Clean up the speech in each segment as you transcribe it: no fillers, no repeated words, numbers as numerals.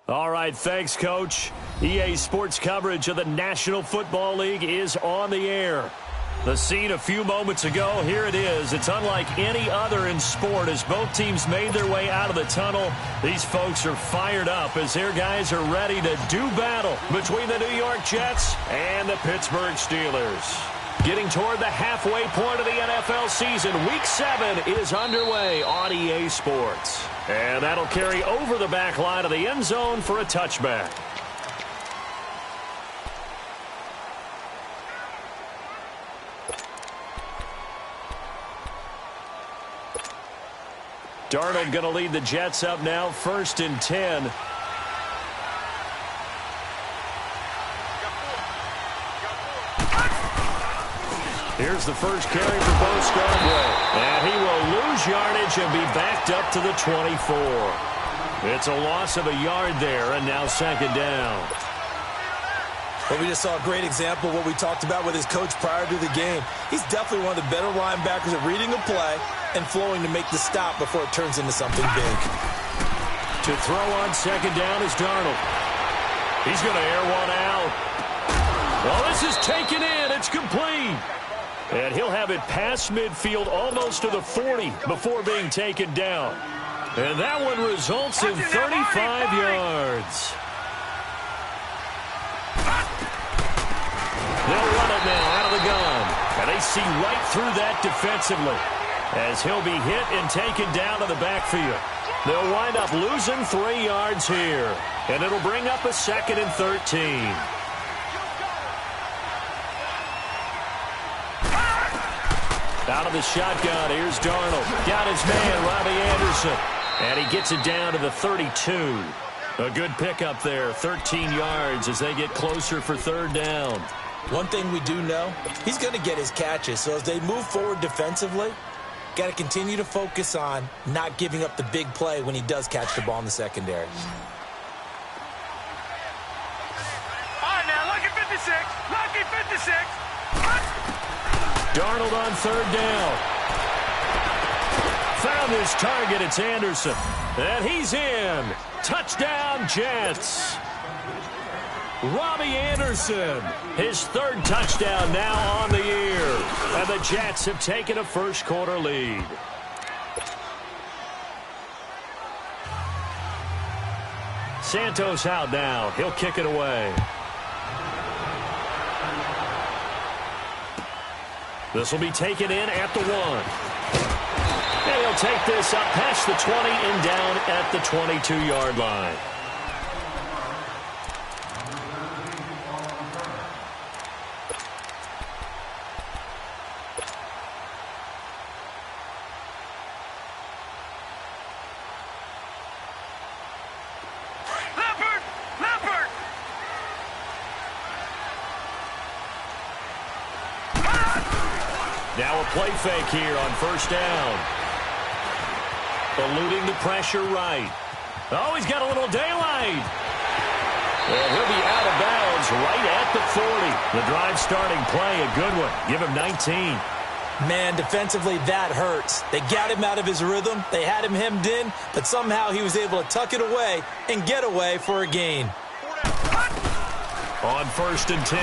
All right, thanks, Coach. EA Sports coverage of the National Football League is on the air. The scene a few moments ago, here it is. It's unlike any other in sport as both teams made their way out of the tunnel. These folks are fired up as their guys are ready to do battle between the New York Jets and the Pittsburgh Steelers. Getting toward the halfway point of the NFL season, Week 7 is underway on EA Sports. And that'll carry over the back line of the end zone for a touchback. Darnold going to lead the Jets up now, 1st and 10. Here's the first carry for Bo Scarborough. And he will lose yardage and be backed up to the 24. It's a loss of a yard there, and now 2nd down. Well, we just saw a great example of what we talked about with his coach prior to the game. He's definitely one of the better linebackers at reading a play and flowing to make the stop before it turns into something big. To throw on 2nd down is Darnold. He's going to air one out. Well, this is taken in. It's complete. And he'll have it past midfield almost to the 40 before being taken down. And that one results in 35 yards. They'll run it now out of the gun. And they see right through that defensively as he'll be hit and taken down to the backfield. They'll wind up losing 3 yards here. And it'll bring up a 2nd and 13. Out of the shotgun, here's Darnold. Got his man, Robbie Anderson. And he gets it down to the 32. A good pickup there, 13 yards as they get closer for 3rd down. One thing we do know, he's going to get his catches. So as they move forward defensively, got to continue to focus on not giving up the big play when he does catch the ball in the secondary. All right, now, lucky 56. Lucky 56. Darnold on 3rd down. Found his target. It's Anderson. And he's in. Touchdown, Jets. Robbie Anderson, his 3rd touchdown now on the year. And the Jets have taken a first-quarter lead. Santos out now. He'll kick it away. This will be taken in at the 1. And he'll take this up past the 20 and down at the 22-yard line. Now a play fake here on 1st down. Eluding the pressure right. Oh, he's got a little daylight. And he'll be out of bounds right at the 40. The drive starting play, a good one. Give him 19. Man, defensively, that hurts. They got him out of his rhythm. They had him hemmed in, but somehow he was able to tuck it away and get away for a gain. On 1st and 10,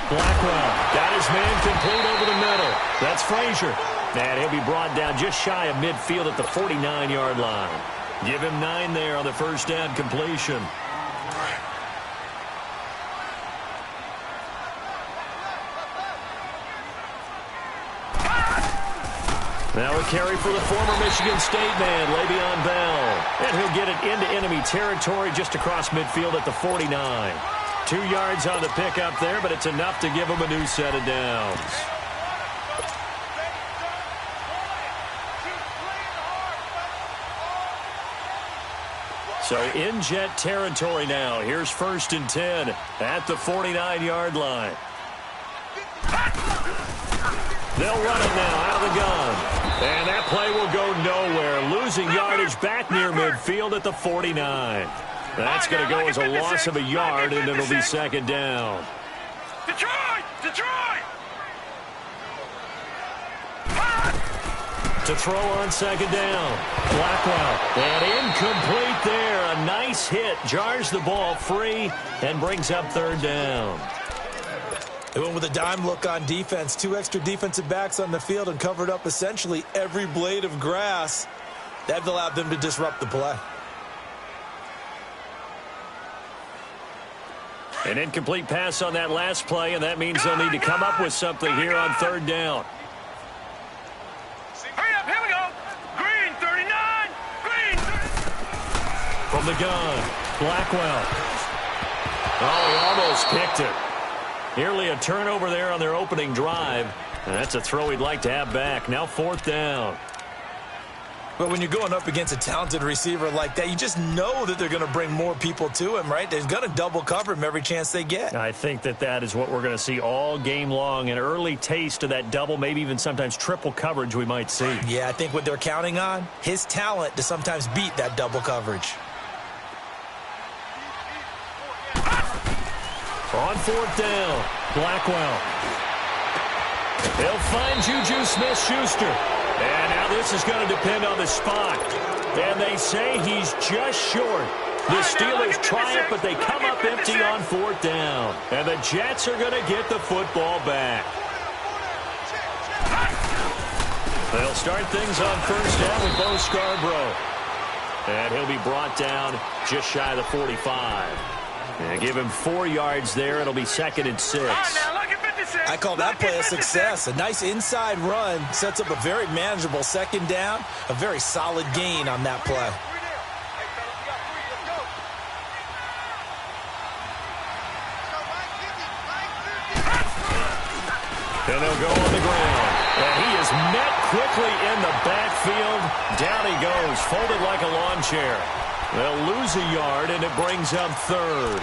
Blackwell got his man complete over the middle. That's Frazier. And he'll be brought down just shy of midfield at the 49-yard line. Give him 9 there on the 1st down completion. Now a carry for the former Michigan State man, Le'Veon Bell. And he'll get it into enemy territory just across midfield at the 49. 2 yards on the pickup there, but it's enough to give him a new set of downs. So in Jet territory now. Here's 1st and 10 at the 49-yard line. They'll run it now out of the gun. And that play will go nowhere. Losing yardage back near midfield at the 49. That's going to go as a loss of a yard, and it'll be second down. Detroit! Detroit! To throw on second down. Blackwell. And incomplete there. A nice hit. Jars the ball free and brings up third down. They went with a dime look on defense. 2 extra defensive backs on the field and covered up essentially every blade of grass. That allowed them to disrupt the play. An incomplete pass on that last play, and that means they'll need to come up with something here on third down. Hurry up, here we go. Green, 39. Green. From the gun, Blackwell. Oh, he almost picked it. Nearly a turnover there on their opening drive. And that's a throw he'd like to have back. Now fourth down. But when you're going up against a talented receiver like that, you just know that they're going to bring more people to him, right? They're going to double cover him every chance they get. I think that is what we're going to see all game long. An early taste of that double, maybe even sometimes triple coverage we might see. Yeah, I think what they're counting on, his talent to sometimes beat that double coverage. On fourth down, Blackwell. They'll find Juju Smith-Schuster. And now this is going to depend on the spot. And they say he's just short. The Steelers try it, but they come up empty on fourth down. And the Jets are going to get the football back. They'll start things on first down with Bo Scarborough. And he'll be brought down just shy of the 45. And give him 4 yards there. It'll be second and 6. I call that play a success. A nice inside run sets up a very manageable second down. A very solid gain on that play. And they'll go on the ground. And he is met quickly in the backfield. Down he goes, folded like a lawn chair. They'll lose a yard, and it brings up third.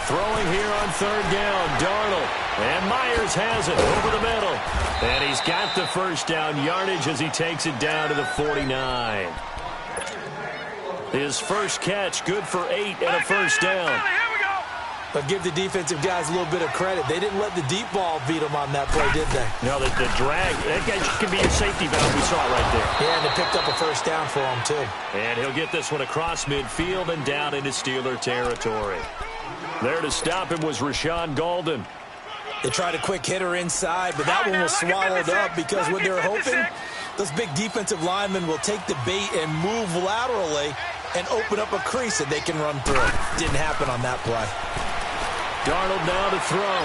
Throwing here on third down, Darnold. And Myers has it over the middle. And he's got the first down yardage as he takes it down to the 49. His first catch, good for 8 and a first down. But give the defensive guys a little bit of credit. They didn't let the deep ball beat them on that play, did they? No, the drag, that guy can be your safety valve. We saw it right there. Yeah, and they picked up a first down for him, too. And he'll get this one across midfield and down into Steeler territory. There to stop him was Rashawn Golden. They tried a quick hitter inside, but that one was swallowed up because what they're hoping, those big defensive linemen will take the bait and move laterally and open up a crease that they can run through. Didn't happen on that play. Darnold now to throw.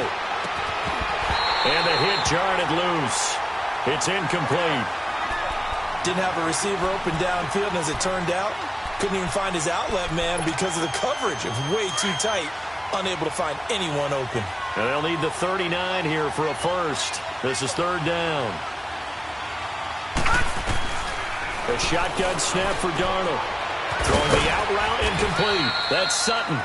And the hit jarred it loose. It's incomplete. Didn't have a receiver open downfield, and as it turned out, couldn't even find his outlet man because of the coverage. It was way too tight. Unable to find anyone open. And they'll need the 39 here for a first. This is third down. A shotgun snap for Darnold. Throwing the out route incomplete. That's Sutton.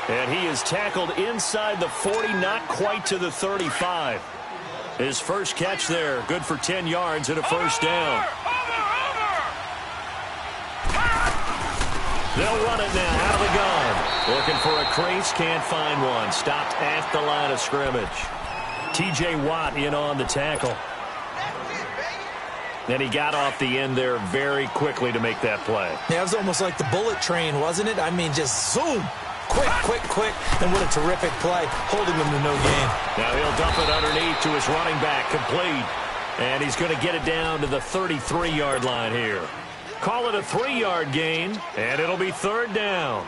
And he is tackled inside the 40, not quite to the 35. His first catch there, good for 10 yards and a first down. They'll run it now out of the gun. Looking for a crease, can't find one. Stopped at the line of scrimmage. T.J. Watt in on the tackle. Then he got off the end there very quickly to make that play. Yeah, it was almost like the bullet train, wasn't it? I mean, just zoom. Quick, quick, quick. And what a terrific play, holding them to no gain. Now he'll dump it underneath to his running back, complete. And he's going to get it down to the 33-yard line here. Call it a 3-yard gain, and it'll be third down.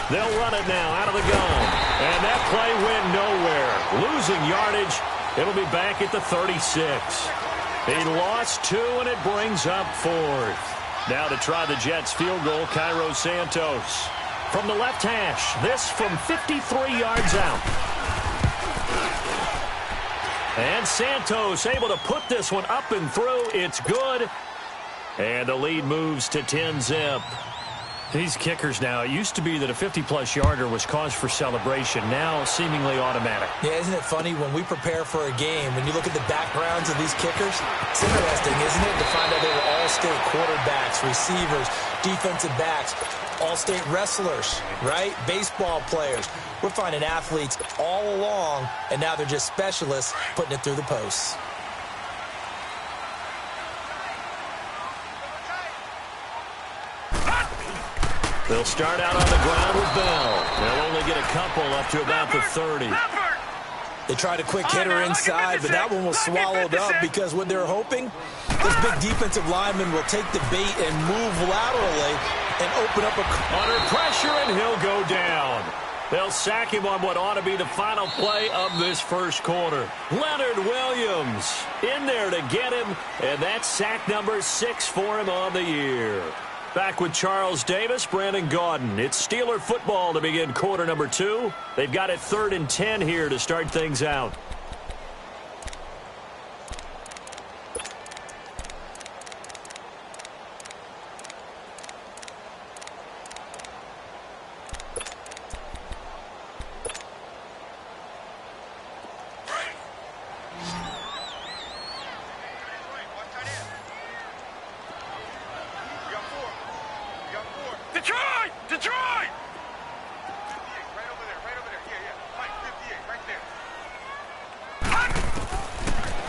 They'll run it now out of the gun. And that play went nowhere. Losing yardage. It'll be back at the 36. He lost 2, and it brings up 4th. Now to try the Jets field goal, Cairo Santos. From the left hash, this from 53 yards out. And Santos able to put this one up and through. It's good. And the lead moves to 10-zip. These kickers now, it used to be that a 50-plus yarder was cause for celebration. Now seemingly automatic. Yeah, isn't it funny when we prepare for a game, when you look at the backgrounds of these kickers? It's interesting, isn't it, to find out they were all-state quarterbacks, receivers, defensive backs, all-state wrestlers, right? Baseball players. We're finding athletes all along, and now they're just specialists putting it through the posts. They'll start out on the ground with Bell. They'll only get a couple up to about the 30. They tried a quick hitter inside, but that one was swallowed up because what they're hoping, this big defensive lineman will take the bait and move laterally and open up a... Under pressure, and he'll go down. They'll sack him on what ought to be the final play of this first quarter. Leonard Williams in there to get him, and that's sack number 6 for him on the year. Back with Charles Davis, Brandon Gaudin. It's Steeler football to begin quarter number 2. They've got it 3rd and 10 here to start things out.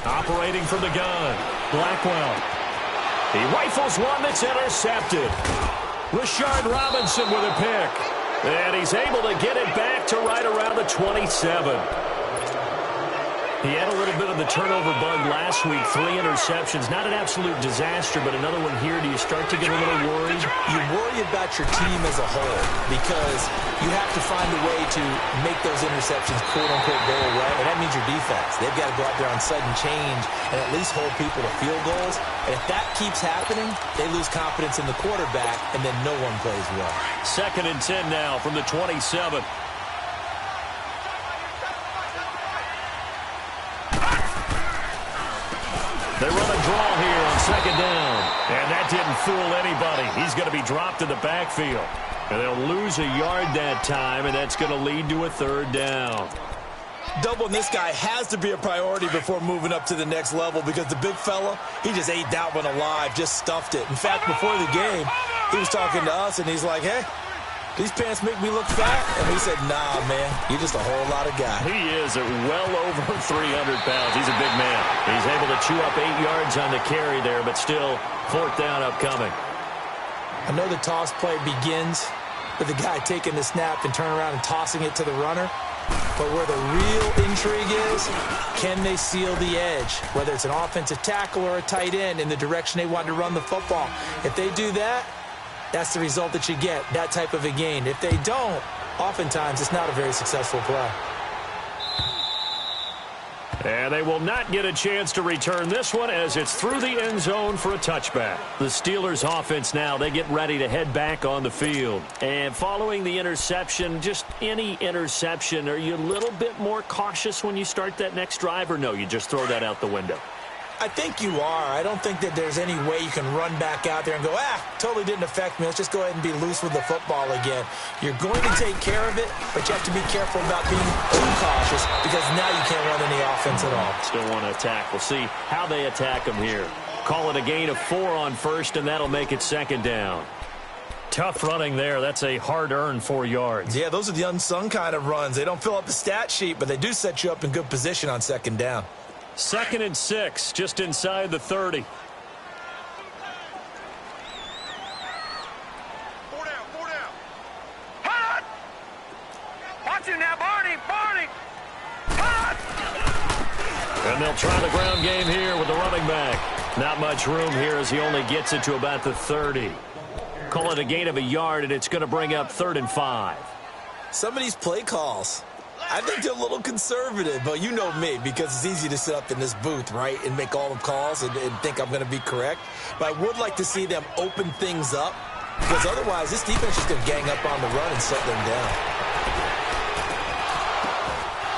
Operating from the gun, Blackwell. He rifles one that's intercepted. Rashard Robinson with a pick. And he's able to get it back to right around the 27. He had a little bit of the turnover bug last week. 3 interceptions. Not an absolute disaster, but another one here. Do you start to get a little worried? You worry about your team as a whole because you have to find a way to make those interceptions quote-unquote go away, and that means your defense. They've got to go out there on sudden change and at least hold people to field goals. And if that keeps happening, they lose confidence in the quarterback, and then no one plays well. 2nd and 10 now from the 27. They run a draw here on 2nd down. And that didn't fool anybody. He's going to be dropped in the backfield. And they'll lose a yard that time, and that's going to lead to a 3rd down. Doubling this guy has to be a priority before moving up to the next level because the big fella, he just ate that one alive, just stuffed it. In fact, before the game, he was talking to us, and he's like, hey, these pants make me look fat. And we said, nah, man, you're just a whole lot of guy. He is at well over 300 pounds. He's a big man. He's able to chew up 8 yards on the carry there, but still 4th down upcoming. I know the toss play begins with the guy taking the snap and turning around and tossing it to the runner. But where the real intrigue is, can they seal the edge? Whether it's an offensive tackle or a tight end in the direction they want to run the football. If they do that, that's the result that you get, that type of a gain. If they don't, oftentimes it's not a very successful play. And they will not get a chance to return this one as it's through the end zone for a touchback. The Steelers offense now, they get ready to head back on the field. And following the interception, just any interception, are you a little bit more cautious when you start that next drive, or no, you just throw that out the window? I think you are. I don't think that there's any way you can run back out there and go, totally didn't affect me. Let's just go ahead and be loose with the football again. You're going to take care of it, but you have to be careful about being too cautious because now you can't run any offense at all. Still want to attack. We'll see how they attack them here. Call it a gain of 4 on 1st, and that'll make it 2nd down. Tough running there. That's a hard-earned 4 yards. Yeah, those are the unsung kind of runs. They don't fill up the stat sheet, but they do set you up in good position on 2nd down. 2nd and 6, just inside the 30. 4 down, 4 down. Hot! Watch it now, Barney, Barney. Hot! And they'll try the ground game here with the running back. Not much room here as he only gets it to about the 30. Call it a gain of a yard, and it's going to bring up 3rd and 5. Some of these play calls, I think they're a little conservative, but you know me, because it's easy to sit up in this booth, right, and make all the calls and think I'm going to be correct. But I would like to see them open things up, because otherwise this defense is going to gang up on the run and shut them down.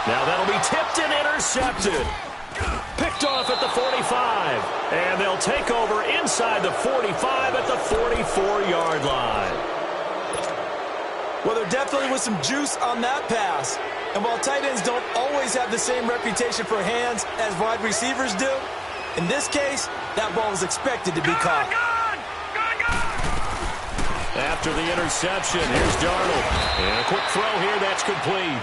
Now that'll be tipped and intercepted. Picked off at the 45. And they'll take over inside the 45 at the 44-yard line. Well, there definitely was some juice on that pass. And while tight ends don't always have the same reputation for hands as wide receivers do, in this case, that ball was expected to be caught. After the interception, here's Darnold. And a quick throw here, that's complete.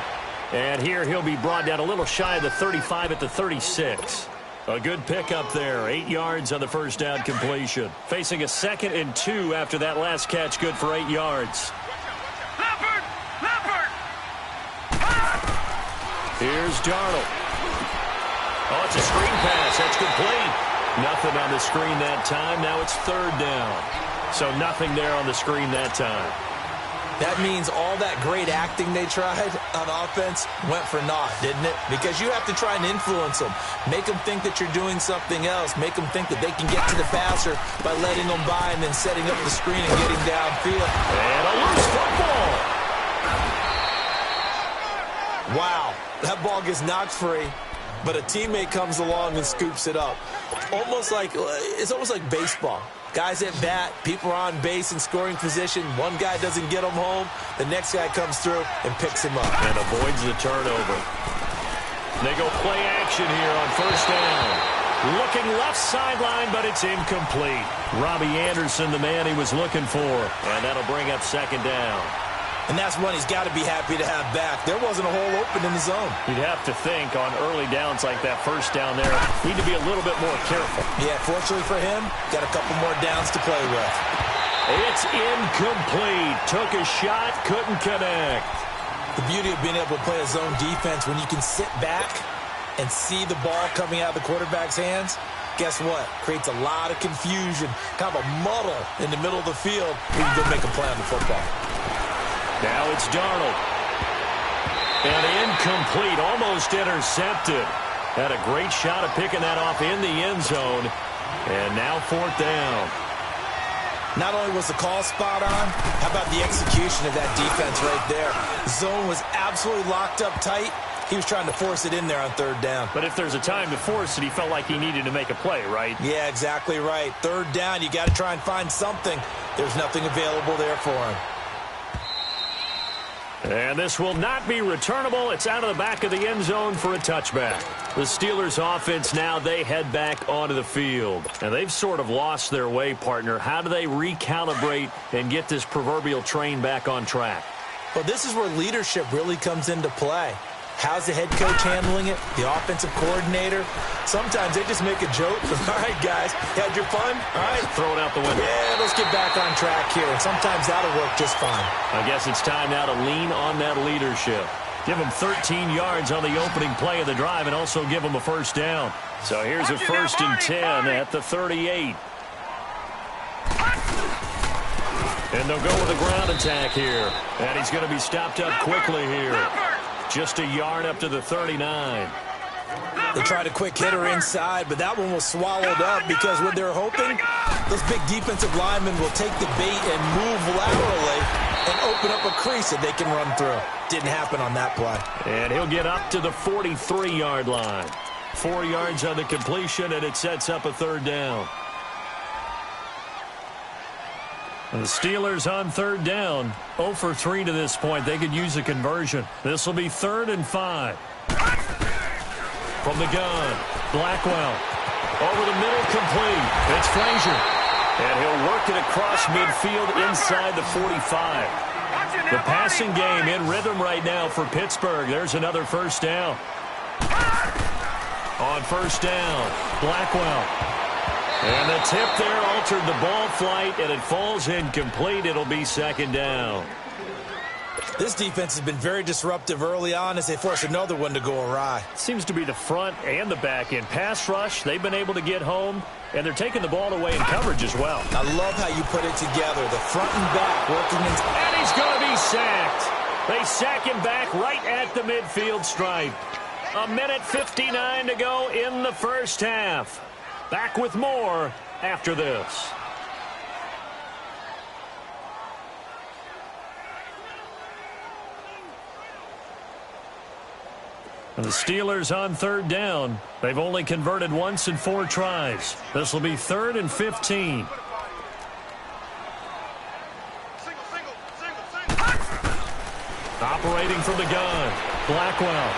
And here he'll be brought down a little shy of the 35 at the 36. A good pickup there. 8 yards on the first down completion. Facing a 2nd and 2 after that last catch, good for 8 yards. Here's Darnold. Oh, it's a screen pass. That's complete. Nothing on the screen that time. Now it's 3rd down. So nothing there on the screen that time. That means all that great acting they tried on offense went for naught, didn't it? Because you have to try and influence them. Make them think that you're doing something else. Make them think that they can get to the passer by letting them by and then setting up the screen and getting downfield. And a loose football. Wow, that ball gets knocked free, but a teammate comes along and scoops it up. It's almost like baseball. Guys at bat, people are on base in scoring position. One guy doesn't get him home. The next guy comes through and picks him up. And avoids the turnover. They go play action here on 1st down. Looking left sideline, but it's incomplete. Robbie Anderson, the man he was looking for. And that'll bring up 2nd down. And that's one he's got to be happy to have back. There wasn't a hole open in the zone. You'd have to think on early downs like that 1st down there, need to be a little bit more careful. Yeah, fortunately for him, got a couple more downs to play with. It's incomplete. Took a shot, couldn't connect. The beauty of being able to play a zone defense when you can sit back and see the ball coming out of the quarterback's hands, guess what? Creates a lot of confusion, kind of a muddle in the middle of the field where you can go make a play on the football. Now it's Darnold. And incomplete, almost intercepted. Had a great shot of picking that off in the end zone. And now 4th down. Not only was the call spot on, how about the execution of that defense right there? The zone was absolutely locked up tight. He was trying to force it in there on 3rd down. But if there's a time to force it, he felt like he needed to make a play, right? Yeah, exactly right. 3rd down, you got to try and find something. There's nothing available there for him. And this will not be returnable. It's out of the back of the end zone for a touchback. The Steelers offense now, they head back onto the field. And they've sort of lost their way, partner. How do they recalibrate and get this proverbial train back on track? Well, this is where leadership really comes into play. How's the head coach handling it? The offensive coordinator? Sometimes they just make a joke. All right, guys, had your fun? All right. Throw it out the window. Yeah, let's get back on track here. And sometimes that'll work just fine. I guess it's time now to lean on that leadership. Give them 13 yards on the opening play of the drive and also give them a 1st down. So here's a 1st and 10 at the 38. And they'll go with a ground attack here. And he's going to be stopped up quickly here. Just a yard up to the 39. They tried a quick hitter inside, but that one was swallowed up because what they're hoping, those big defensive linemen will take the bait and move laterally and open up a crease that they can run through. Didn't happen on that play. And he'll get up to the 43-yard line. 4 yards on the completion, and it sets up a 3rd down. The Steelers on 3rd down. 0 for 3 to this point. They could use a conversion. This will be 3rd and 5. From the gun, Blackwell. Over the middle, complete. It's Frazier. And he'll work it across midfield inside the 45. The passing game in rhythm right now for Pittsburgh. There's another 1st down. On 1st down, Blackwell. And the tip there altered the ball flight, and it falls incomplete. It'll be 2nd down. This defense has been very disruptive early on as they force another one to go awry. Seems to be the front and the back end. Pass rush, they've been able to get home, and they're taking the ball away in coverage as well. I love how you put it together. The front and back working in. And he's going to be sacked. They sack him back right at the midfield stripe. 1:59 to go in the first half. Back with more after this. And the Steelers on third down. They've only converted once in 4 tries. This will be 3rd and 15. Operating from the gun, Blackwell.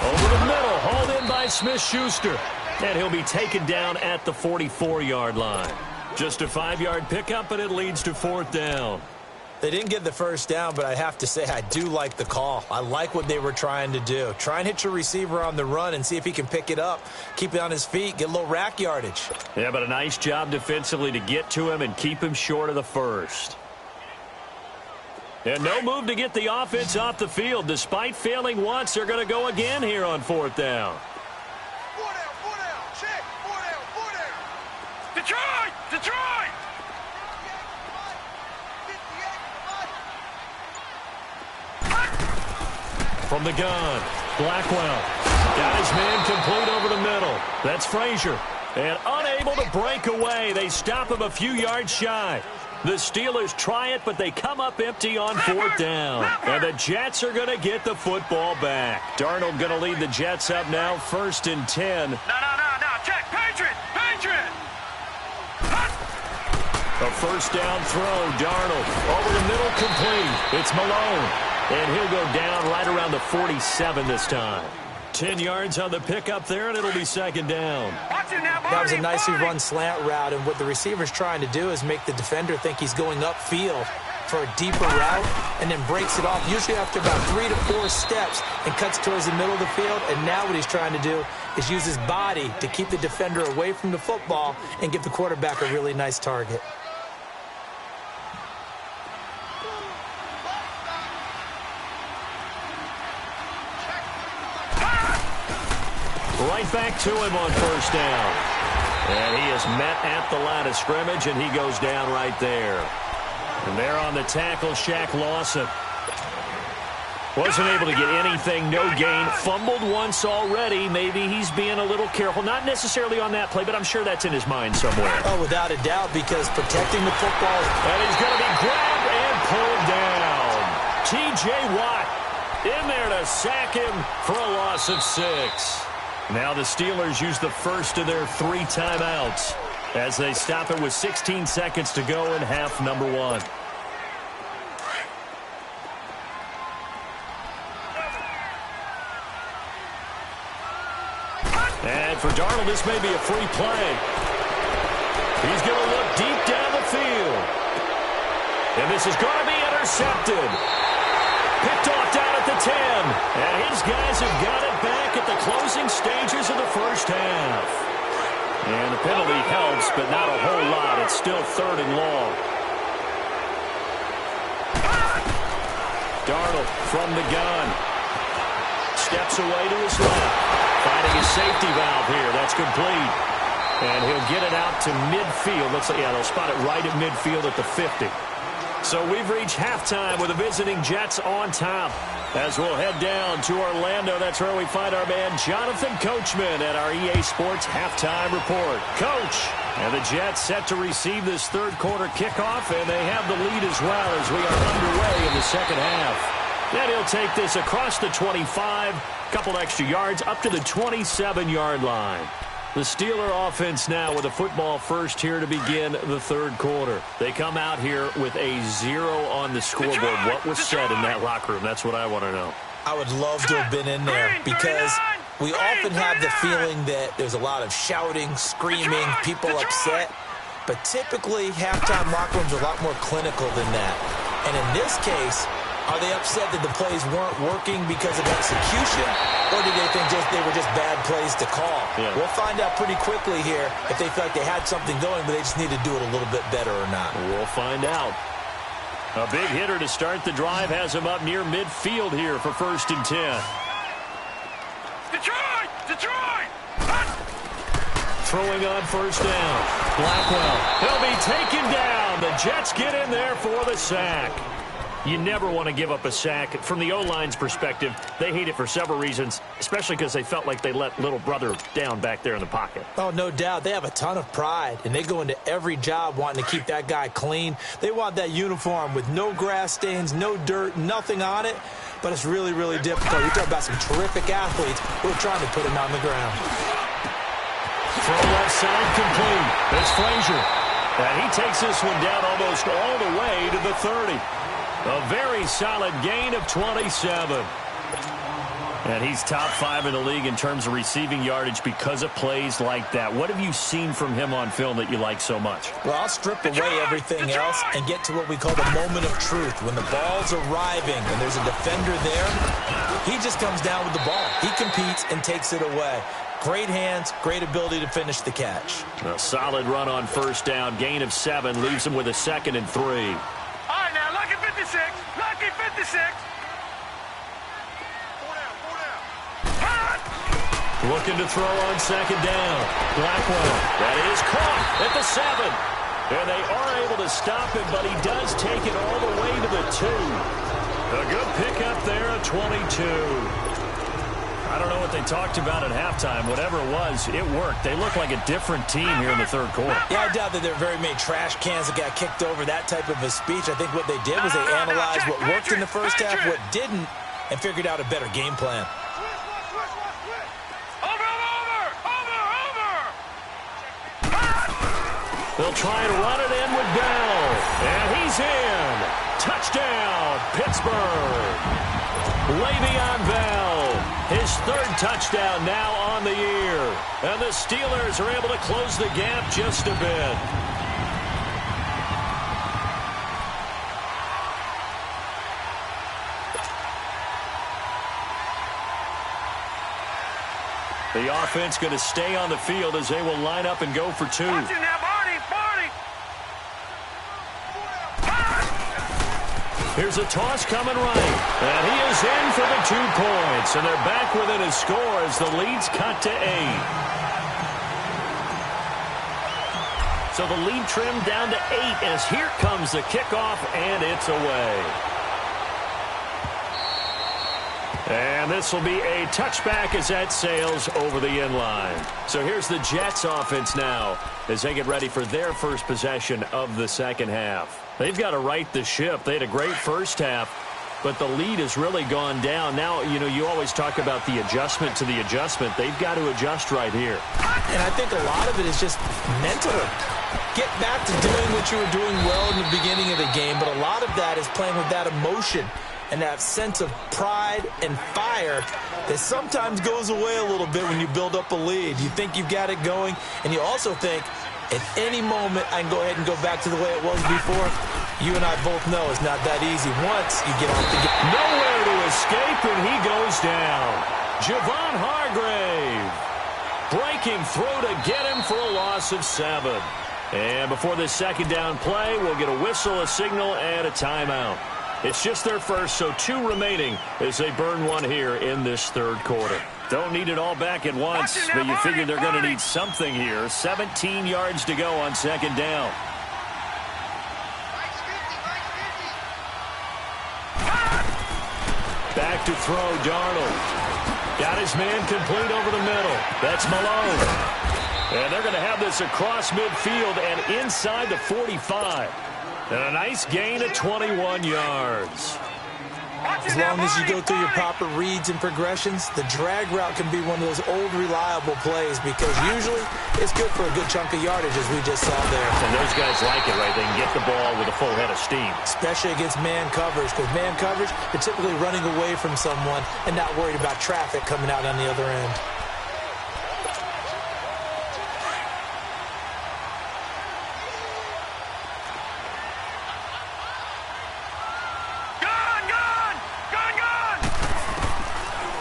Over the middle, hauled in by Smith-Schuster. And he'll be taken down at the 44-yard line. Just a 5-yard pickup, but it leads to 4th down. They didn't get the first down, but I have to say I do like the call. I like what they were trying to do. Try and hit your receiver on the run and see if he can pick it up, keep it on his feet, get a little rack yardage. Yeah, but a nice job defensively to get to him and keep him short of the first. And no move to get the offense off the field. Despite failing once, they're going to go again here on 4th down. 4 down, check, 4 down. Detroit! Detroit! From the gun, Blackwell. Got his man complete over the middle. That's Frazier. And unable to break away. They stop him a few yards shy. The Steelers try it, but they come up empty on 4th down. And the Jets are going to get the football back. Darnold going to lead the Jets up now, 1st and 10. No. Check. Patriot! A first down throw, Darnold. Over the middle, complete. It's Malone. And he'll go down right around the 47 this time. 10 yards on the pickup there, and it'll be 2nd down. That was a nicely run slant route, and what the receiver's trying to do is make the defender think he's going upfield for a deeper route, and then breaks it off, usually after about 3 to 4 steps, and cuts towards the middle of the field. And now what he's trying to do is use his body to keep the defender away from the football and give the quarterback a really nice target. Right back to him on 1st down. And he is met at the line of scrimmage, and he goes down right there. And there on the tackle, Shaq Lawson. Wasn't able to get anything, no gain. Fumbled once already. Maybe he's being a little careful. Not necessarily on that play, but I'm sure that's in his mind somewhere. Oh, without a doubt, because protecting the football. And he's going to be grabbed and pulled down. T.J. Watt in there to sack him for a loss of 6. Now the Steelers use the first of their 3 timeouts as they stop it with 16 seconds to go in half number 1. And for Darnold, this may be a free play. He's going to look deep down the field. And this is going to be intercepted. Picked off down at the 10. And his guys have got it back at the closing stages of the first half. And the penalty helps, but not a whole lot. It's still 3rd and long. Darnold from the gun. Steps away to his left. Finding his safety valve here. That's complete. And he'll get it out to midfield. They'll spot it right at midfield at the 50. So we've reached halftime with the visiting Jets on top. As we'll head down to Orlando, that's where we find our man Jonathan Coachman at our EA Sports Halftime Report. Coach, and the Jets set to receive this 3rd quarter kickoff, and they have the lead as well as we are underway in the 2nd half. Then he'll take this across the 25, couple extra yards, up to the 27-yard line. The Steeler offense now with a football first here to begin the 3rd quarter. They come out here with a 0 on the scoreboard. What was said in that locker room? That's what I want to know. I would love to have been in there because we often have the feeling that there's a lot of shouting, screaming, people upset. But typically, halftime locker rooms are a lot more clinical than that. And in this case, are they upset that the plays weren't working because of execution, or do they think they were just bad plays to call? Yeah. We'll find out pretty quickly here if they feel like they had something going, but they just need to do it a little bit better or not. We'll find out. A big hitter to start the drive has him up near midfield here for 1st and 10. Detroit! Throwing on 1st down. Blackwell. He'll be taken down. The Jets get in there for the sack. You never want to give up a sack. From the O-line's perspective, they hate it for several reasons, especially because they felt like they let little brother down back there in the pocket. Oh, no doubt. They have a ton of pride, and they go into every job wanting to keep that guy clean. They want that uniform with no grass stains, no dirt, nothing on it. But it's really, really difficult. You talk about some terrific athletes who are trying to put him on the ground. Throw left side complete. It's Frazier. And he takes this one down almost all the way to the 30. A very solid gain of 27. And he's top 5 in the league in terms of receiving yardage because of plays like that. What have you seen from him on film that you like so much? Well, I'll strip away everything else and get to what we call the moment of truth. When the ball's arriving and there's a defender there, he just comes down with the ball. He competes and takes it away. Great hands, great ability to finish the catch. A solid run on first down. Gain of 7 leaves him with a 2nd and 3. All right, now, lucky 56. Lucky 56. Looking to throw on 2nd down. Blackwell. That is caught at the 7. And they are able to stop him, but he does take it all the way to the 2. A good pickup there at 22. I don't know what they talked about at halftime. Whatever it was, it worked. They look like a different team here in the third quarter. Yeah, I doubt that there are very many trash cans that got kicked over, that type of a speech. I think what they did was they analyzed what worked in the first half, what didn't, and figured out a better game plan. They'll try and run it in with Bell. And he's in. Touchdown, Pittsburgh. Le'Veon Bell, his 3rd touchdown now on the year. And the Steelers are able to close the gap just a bit. The offense going to stay on the field as they will line up and go for 2. Watch it now, Barney. Here's a toss coming right. And he is in for the 2 points. And they're back within a score as the lead's cut to 8. So the lead trimmed down to 8 as here comes the kickoff, and it's away. And this will be a touchback as that sails over the end line. So here's the Jets offense now as they get ready for their first possession of the second half. They've got to right the ship. They had a great first half, but the lead has really gone down. Now, you know, you always talk about the adjustment to the adjustment. They've got to adjust right here. And I think a lot of it is just mentally. Get back to doing what you were doing well in the beginning of the game, but a lot of that is playing with that emotion and that sense of pride and fire that sometimes goes away a little bit when you build up a lead. You think you've got it going, and you also think, at any moment, I can go ahead and go back to the way it was before. You and I both know it's not that easy once you get off the game. Nowhere to escape, and he goes down. Javon Hargrave breaking through to get him for a loss of 7. And before this 2nd down play, we'll get a whistle, a signal, and a timeout. It's just their first, so 2 remaining as they burn 1 here in this 3rd quarter. Don't need it all back at once, but you figure they're going to need something here. 17 yards to go on 2nd down. Back to throw, Darnold. Got his man complete over the middle. That's Malone. And they're going to have this across midfield and inside the 45. And a nice gain of 21 yards. As long as you go through your proper reads and progressions, the drag route can be one of those old reliable plays because usually it's good for a good chunk of yardage, as we just saw there. And those guys like it, right? They can get the ball with a full head of steam. Especially against man coverage, because man coverage, they're typically running away from someone and not worried about traffic coming out on the other end.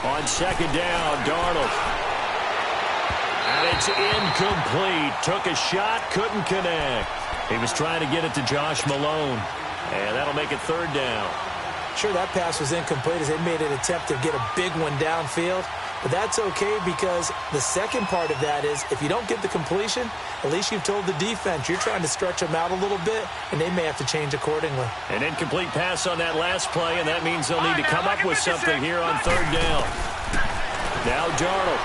On 2nd down, Darnold. And it's incomplete. Took a shot, couldn't connect. He was trying to get it to Josh Malone. And that'll make it 3rd down. Sure, that pass was incomplete as they made an attempt to get a big one downfield. But that's okay because the second part of that is if you don't get the completion, at least you've told the defense you're trying to stretch them out a little bit, and they may have to change accordingly. An incomplete pass on that last play, and that means they'll need to come up with something here on third down. Now Darnold.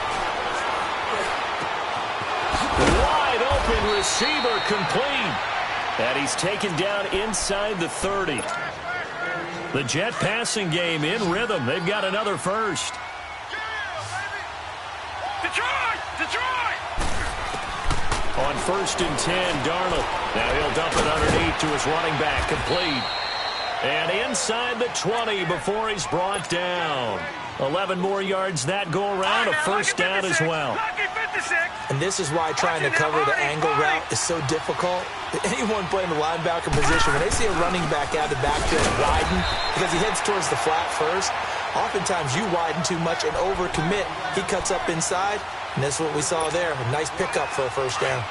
Wide open receiver complete. And he's taken down inside the 30. The Jet passing game in rhythm. They've got another first. Detroit! On 1st and 10, Darnold. Now he'll dump it underneath to his running back. Complete. And inside the 20 before he's brought down. 11 more yards that go around. A first down as well. And this is why trying to cover the angle route is so difficult. Anyone playing the linebacker position, when they see a running back out of the backfield widen because he heads towards the flat first, oftentimes you widen too much and overcommit. He cuts up inside, and that's what we saw there. A nice pickup for a first down.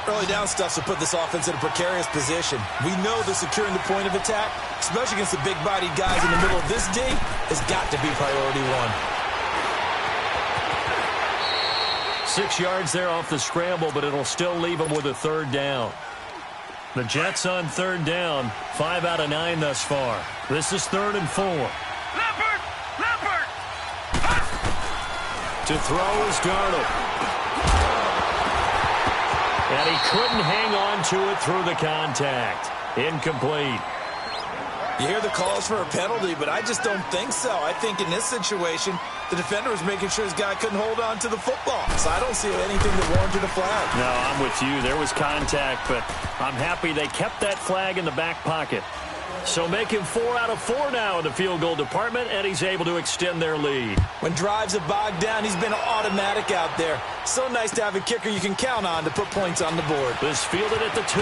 Early down stuff to put this offense in a precarious position. We know that securing the point of attack, especially against the big-bodied guys in the middle of this D, has got to be priority one. 6 yards there off the scramble, but it'll still leave them with a third down. The Jets on third down, 5 out of 9 thus far. This is 3rd and 4. Leopard! To throw is Darnold. And he couldn't hang on to it through the contact. Incomplete. You hear the calls for a penalty, but I just don't think so. I think in this situation, the defender was making sure his guy couldn't hold on to the football. So I don't see anything that warranted a flag. No, I'm with you. There was contact, but I'm happy they kept that flag in the back pocket. So make him 4 out of 4 now in the field goal department, and he's able to extend their lead. When drives are bogged down, he's been automatic out there. So nice to have a kicker you can count on to put points on the board. This fielded at the 2.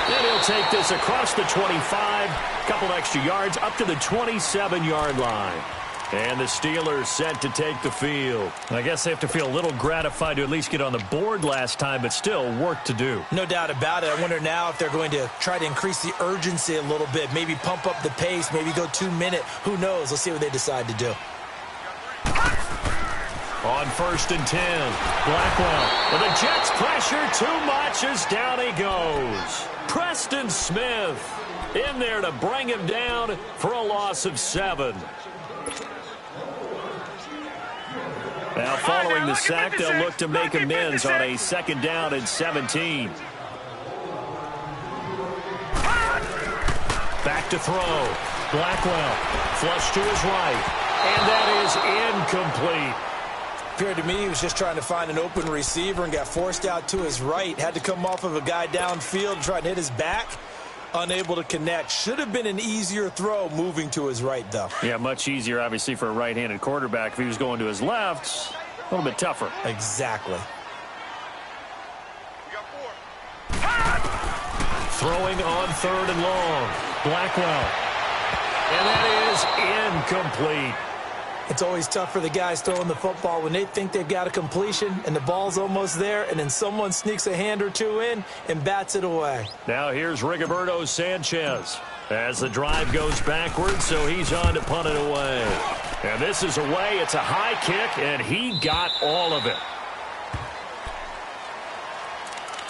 And he'll take this across the 25, couple extra yards up to the 27-yard line. And the Steelers set to take the field. I guess they have to feel a little gratified to at least get on the board last time, but still work to do. No doubt about it. I wonder now if they're going to try to increase the urgency a little bit, maybe pump up the pace, maybe go 2-minute. Who knows? Let's see what they decide to do. On 1st and 10, Blackwell. But the Jets pressure too much as down he goes. Preston Smith in there to bring him down for a loss of 7. Now following the sack, they'll look to make amends on a 2nd down and 17. Back to throw. Blackwell flush to his right. And that is incomplete. Appeared to me he was just trying to find an open receiver and got forced out to his right. Had to come off of a guy downfield, trying to hit his back. Unable to connect. Should have been an easier throw moving to his right, though. Yeah, much easier, obviously, for a right-handed quarterback. If he was going to his left, a little bit tougher. Exactly. Throwing on 3rd and long. Blackwell. And that is incomplete. It's always tough for the guys throwing the football when they think they've got a completion and the ball's almost there, and then someone sneaks a hand or two in and bats it away. Now here's Rigoberto Sanchez as the drive goes backwards, so he's on to punt it away. And this is away. It's a high kick, and he got all of it.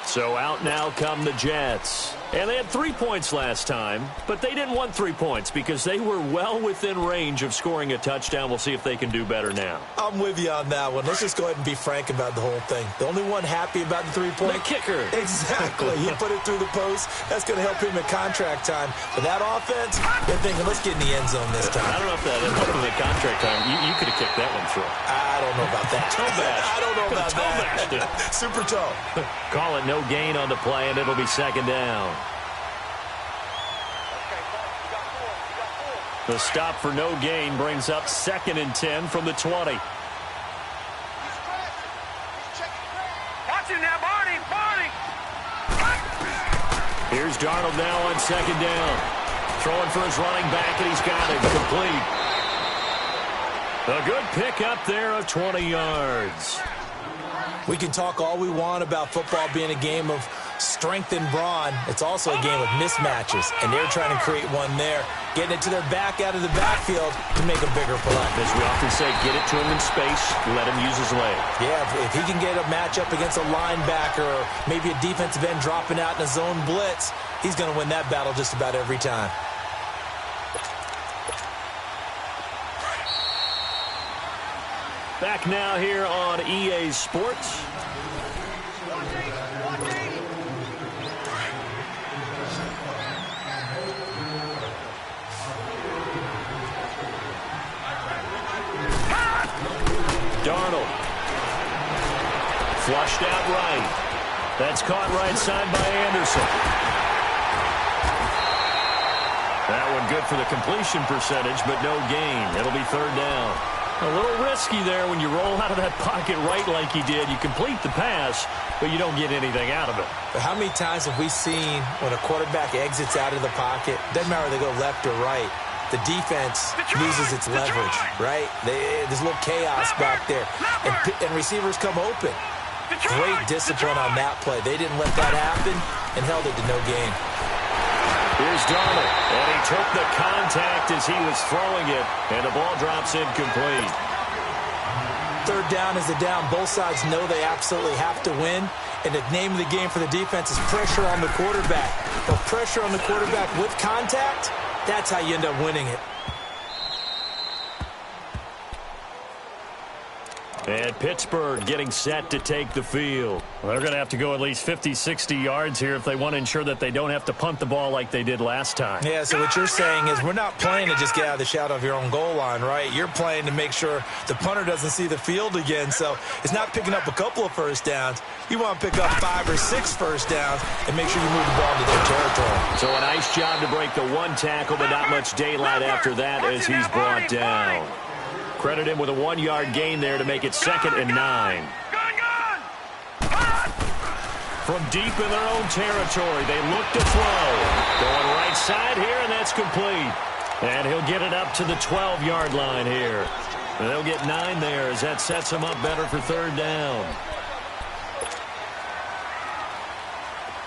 So out now come the Jets. And they had 3 points last time, but they didn't want 3 points because they were well within range of scoring a touchdown. We'll see if they can do better now. I'm with you on that one. Let's just go ahead and be frank about the whole thing. The only one happy about the 3-point. The kicker. Exactly. He put it through the post. That's going to help him at contract time. But that offense, they're thinking, let's get in the end zone this time. I don't know if that ended up in the contract time. You could have kicked that one through. I don't know about that. Toe bash. I don't know about toe bashed it. Super toe. Call it no gain on the play, and it'll be 2nd down. The stop for no gain brings up 2nd and 10 from the 20. Watch him now, Barney! Here's Darnold now on 2nd down. Throwing for his running back, and he's got it complete. A good pickup there of 20 yards. We can talk all we want about football being a game of strength and brawn. It's also a game of mismatches, and they're trying to create one there, getting it to their back out of the backfield to make a bigger play. As we often say, get it to him in space, let him use his leg. Yeah, if he can get a matchup against a linebacker or maybe a defensive end dropping out in a zone blitz, he's going to win that battle just about every time. Back now here on EA Sports. Darnold. Flushed out right. That's caught right side by Anderson. That one good for the completion percentage, but no gain. It'll be third down. A little risky there when you roll out of that pocket right like he did. You complete the pass, but you don't get anything out of it. But how many times have we seen when a quarterback exits out of the pocket, doesn't matter whether they go left or right, the defense loses its leverage, right? There's a little chaos back there, and receivers come open. Great discipline on that play. They didn't let that happen and held it to no gain. Here's Darnold, and he took the contact as he was throwing it, and the ball drops incomplete. Third down is a down. Both sides know they absolutely have to win, and the name of the game for the defense is pressure on the quarterback. But pressure on the quarterback with contact, that's how you end up winning it. And Pittsburgh getting set to take the field. Well, they're going to have to go at least 50, 60 yards here if they want to ensure that they don't have to punt the ball like they did last time. Yeah, so what you're saying is we're not playing to just get out of the shadow of your own goal line, right? You're playing to make sure the punter doesn't see the field again. So it's not picking up a couple of first downs. You want to pick up 5 or 6 first downs and make sure you move the ball into their territory. So a nice job to break the one tackle, but not much daylight after that as he's brought down. Credit him with a 1-yard gain there to make it 2nd and 9. From deep in their own territory, they look to throw. Going right side here, and that's complete. And he'll get it up to the 12-yard line here. And they'll get 9 there as that sets him up better for third down.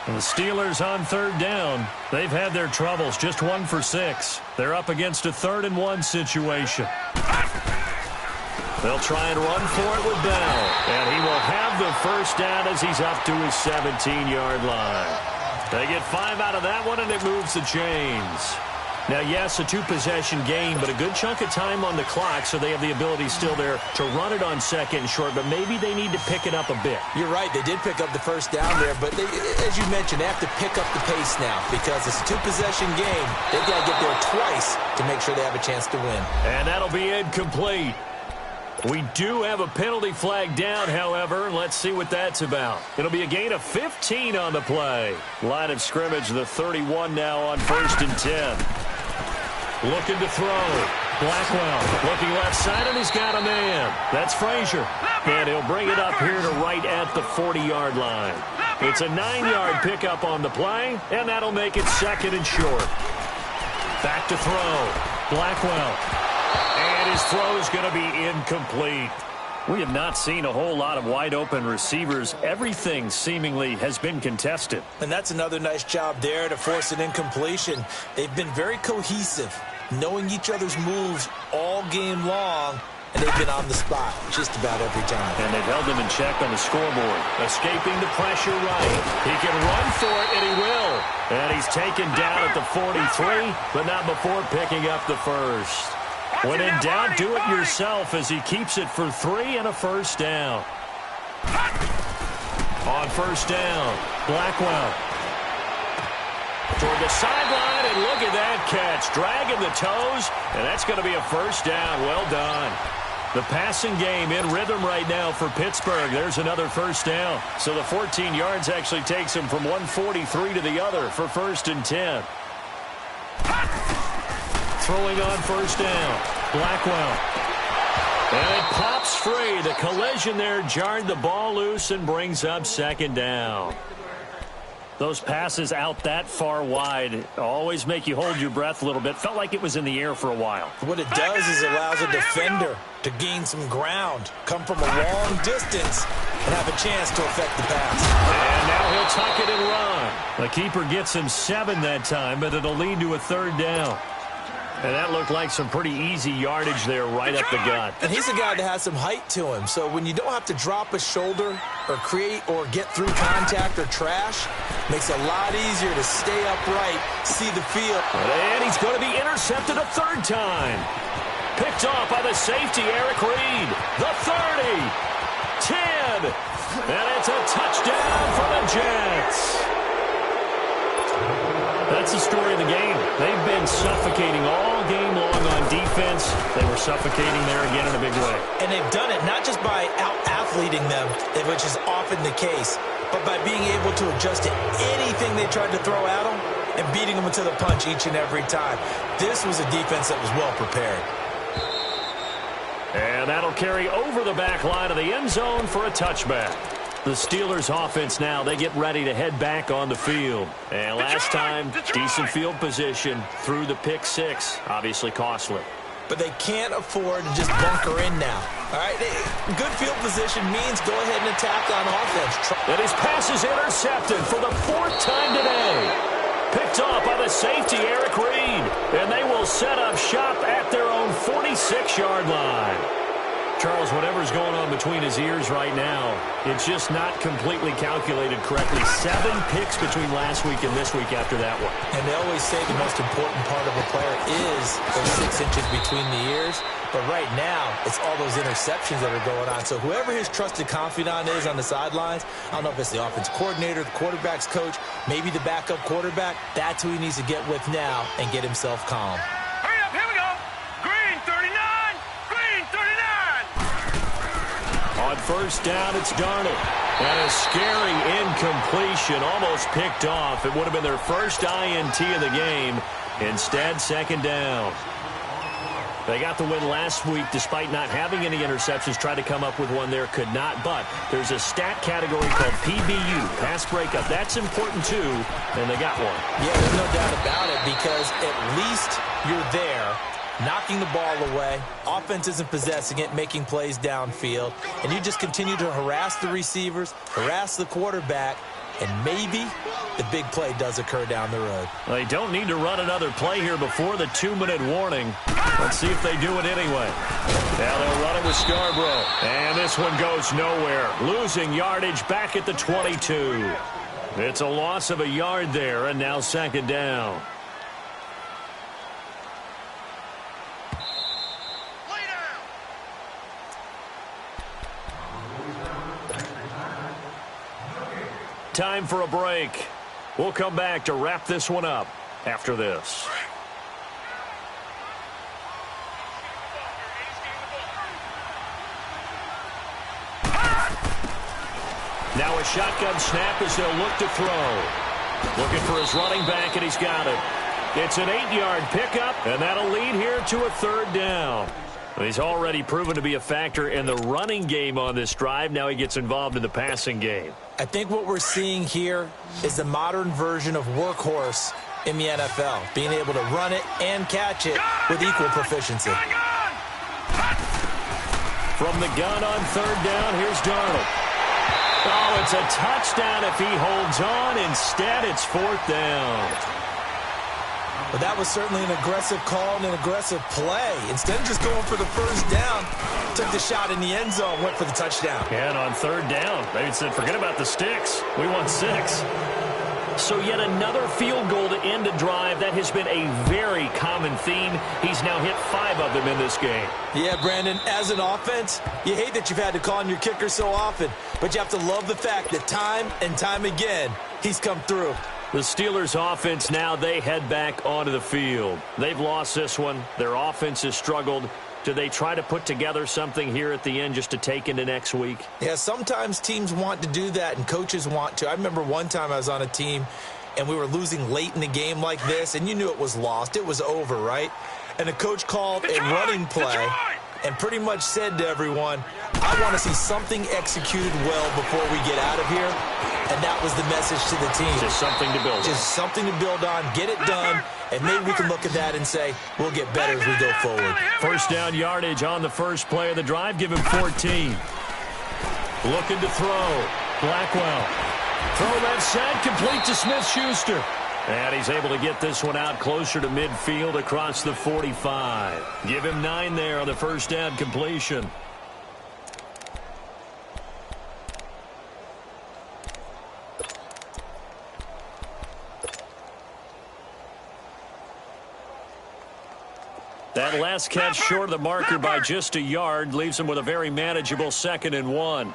And the Steelers on third down. They've had their troubles, just 1 for 6. They're up against a 3rd and 1 situation. They'll try and run for it with Bell. And he will have the first down as he's up to his 17-yard line. They get 5 out of that one, and it moves the chains. Now, yes, a 2-possession game, but a good chunk of time on the clock, so they have the ability still there to run it on 2nd and short, but maybe they need to pick it up a bit. You're right. They did pick up the first down there, but as you mentioned, they have to pick up the pace now because it's a 2-possession game. They've got to get there twice to make sure they have a chance to win. And that'll be incomplete. We do have a penalty flag down, however. Let's see what that's about. It'll be a gain of 15 on the play. Line of scrimmage, the 31 now on 1st and 10. Looking to throw. Blackwell looking left side, and he's got a man. That's Frazier. And he'll bring it up here to right at the 40-yard line. It's a 9-yard pickup on the play, and that'll make it 2nd and short. Back to throw. Blackwell. And his throw is going to be incomplete. We have not seen a whole lot of wide-open receivers. Everything seemingly has been contested. And that's another nice job there to force an incompletion. They've been very cohesive, knowing each other's moves all game long, and they've been on the spot just about every time. And they've held him in check on the scoreboard. Escaping the pressure right. He can run for it, and he will. And he's taken down at the 43, but not before picking up the first. When in doubt, do it yourself as he keeps it for 3 and a first down. On first down, Blackwell. Toward the sideline, and look at that catch. Dragging the toes, and that's going to be a first down. Well done. The passing game in rhythm right now for Pittsburgh. There's another first down. So the 14 yards actually takes him from 143 to the other for 1st and 10. Throwing on first down, Blackwell. And it pops free. The collision there jarred the ball loose and brings up 2nd down. Those passes out that far wide always make you hold your breath a little bit. Felt like it was in the air for a while. What it does is it allows a defender to gain some ground, come from a long distance, and have a chance to affect the pass. And now he'll tuck it and run. The keeper gets him 7 that time, but it'll lead to a 3rd down. And that looked like some pretty easy yardage there right up the gut. And he's a guy that has some height to him. So when you don't have to drop a shoulder or create or get through contact or trash, makes it a lot easier to stay upright, see the field. And he's going to be intercepted a 3rd time. Picked off by the safety, Eric Reed. The 30, 10, and it's a touchdown for the Jets. That's the story of the game. They've been suffocating all game long on defense. They were suffocating there again in a big way. And they've done it not just by out-athleting them, which is often the case, but by being able to adjust to anything they tried to throw at them and beating them to the punch each and every time. This was a defense that was well prepared. And that'll carry over the back line of the end zone for a touchback. The Steelers offense now, they get ready to head back on the field. And last time, decent field position through the pick 6, obviously costly. But they can't afford to just bunker in now. All right, good field position means go ahead and attack on offense. And his pass is intercepted for the 4th time today. Picked off by the safety, Eric Reed. And they will set up shop at their own 46-yard line. Charles, whatever's going on between his ears right now, it's just not completely calculated correctly. 7 picks between last week and this week after that one. And they always say the most important part of a player is those 6 inches between the ears. But right now, it's all those interceptions that are going on. So whoever his trusted confidant is on the sidelines, I don't know if it's the offense coordinator, the quarterback's coach, maybe the backup quarterback, that's who he needs to get with now and get himself calm. Hurry up, here we go. Green 39, green 39. On 1st down, it's Darnold. And a scary incompletion, almost picked off. It would have been their first INT of the game. Instead, 2nd down. They got the win last week despite not having any interceptions. Tried to come up with one there, could not. But there's a stat category called PBU, pass breakup. That's important too, and they got one. Yeah, there's no doubt about it because at least you're there, knocking the ball away. Offense isn't possessing it, making plays downfield. And you just continue to harass the receivers, harass the quarterback, and maybe the big play does occur down the road. They don't need to run another play here before the 2-minute warning. Let's see if they do it anyway. Now they'll run it with Scarborough. And this one goes nowhere. Losing yardage back at the 22. It's a loss of a yard there, and now 2nd down. Time for a break. We'll come back to wrap this one up after this. Now a shotgun snap as they'll look to throw. Looking for his running back, and he's got it. It's an 8-yard pickup, and that'll lead here to a 3rd down. He's already proven to be a factor in the running game on this drive. Now he gets involved in the passing game. I think what we're seeing here is the modern version of workhorse in the NFL, being able to run it and catch it with equal proficiency. From the gun on 3rd down, here's Darnold. Oh, it's a touchdown if he holds on. Instead, it's 4th down. But that was certainly an aggressive call and an aggressive play. Instead of just going for the 1st down, took the shot in the end zone, went for the touchdown. And on 3rd down, they said, forget about the sticks. We want 6. So yet another field goal to end a drive. That has been a very common theme. He's now hit 5 of them in this game. Yeah, Brandon, as an offense, you hate that you've had to call on your kicker so often, but you have to love the fact that time and time again, he's come through. The Steelers offense now, they head back onto the field. They've lost this one. Their offense has struggled. Do they try to put together something here at the end just to take into next week? Yeah, sometimes teams want to do that and coaches want to. I remember one time I was on a team and we were losing late in the game like this, and you knew it was lost. It was over, right? And the coach called a running play and pretty much said to everyone, I want to see something executed well before we get out of here. And that was the message to the team. Just something to build on. Just something to build on, get it done, and maybe we can look at that and say, we'll get better as we go forward. 1st down yardage on the first play of the drive. Give him 14. Looking to throw. Blackwell. Throw left side, complete to Smith-Schuster. And he's able to get this one out closer to midfield across the 45. Give him 9 there on the first down completion. That last catch short of the marker by just a yard leaves him with a very manageable 2nd and 1.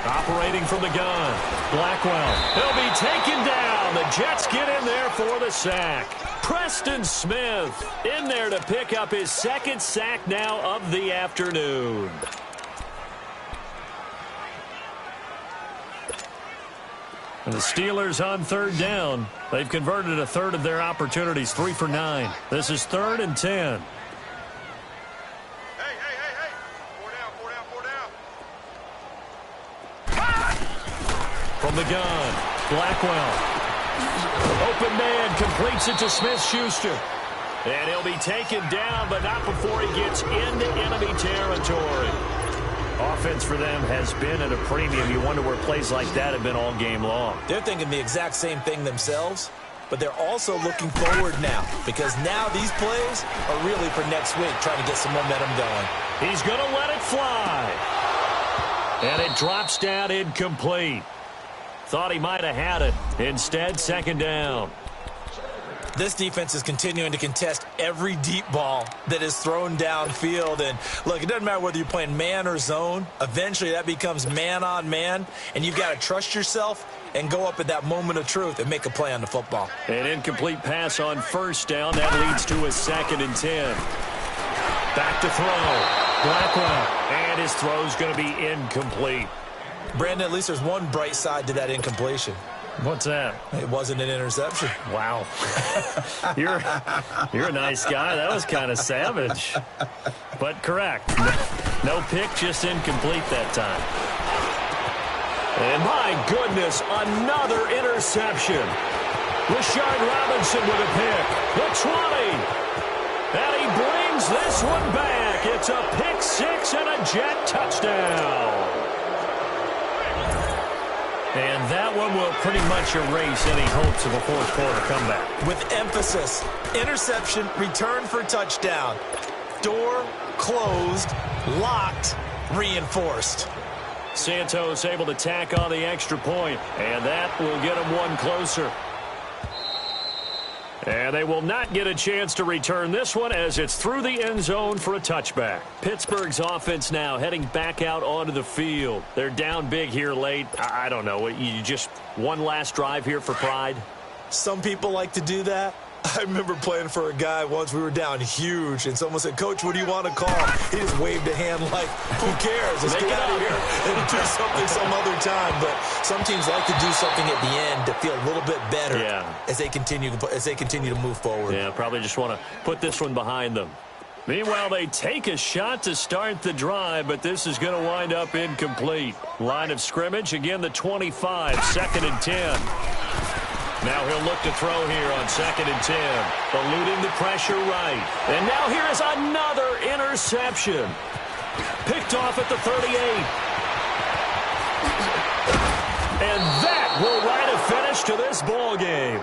Operating from the gun, Blackwell. He'll be taken down. The Jets get in there for the sack. Preston Smith in there to pick up his 2nd sack now of the afternoon. And the Steelers on 3rd down. They've converted a third of their opportunities, 3 for 9. This is 3rd and 10. From the gun, Blackwell. Open man completes it to Smith-Schuster. And he'll be taken down, but not before he gets into enemy territory. Offense for them has been at a premium. You wonder where plays like that have been all game long. They're thinking the exact same thing themselves, but they're also looking forward now because now these plays are really for next week, trying to get some momentum going. He's going to let it fly. And it drops down incomplete. Thought he might have had it. Instead, 2nd down. This defense is continuing to contest every deep ball that is thrown downfield. And, look, it doesn't matter whether you're playing man or zone. Eventually, that becomes man-on-man, and you've got to trust yourself and go up at that moment of truth and make a play on the football. An incomplete pass on 1st down. That leads to a 2nd and 10. Back to throw. Blackwell. And his throw's going to be incomplete. Brandon, at least there's one bright side to that incompletion. What's that? It wasn't an interception. Wow. You're a nice guy. That was kind of savage. But correct. No pick, just incomplete that time. And my goodness, another interception. Rashard Robinson with a pick. The 20. And he brings this one back. It's a pick 6 and a Jet touchdown. And that one will pretty much erase any hopes of a 4th quarter comeback. With emphasis, interception, return for touchdown. Door closed, locked, reinforced. Santos able to tack on the extra point, and that will get him one closer. And they will not get a chance to return this one as it's through the end zone for a touchback. Pittsburgh's offense now heading back out onto the field. They're down big here late. I don't know. You just one last drive here for pride? Some people like to do that. I remember playing for a guy once. We were down huge, and someone said, "Coach, what do you want to call?" He just waved a hand like, "Who cares? Let's get out of here and do something some other time." But some teams like to do something at the end to feel a little bit better as they continue to move forward. Yeah, probably just want to put this one behind them. Meanwhile, they take a shot to start the drive, but this is going to wind up incomplete. Line of scrimmage, again, the 25, 2nd and 10. Now he'll look to throw here on 2nd and 10. Eluding the pressure right. And now here is another interception. Picked off at the 38. And that will write a finish to this ball game.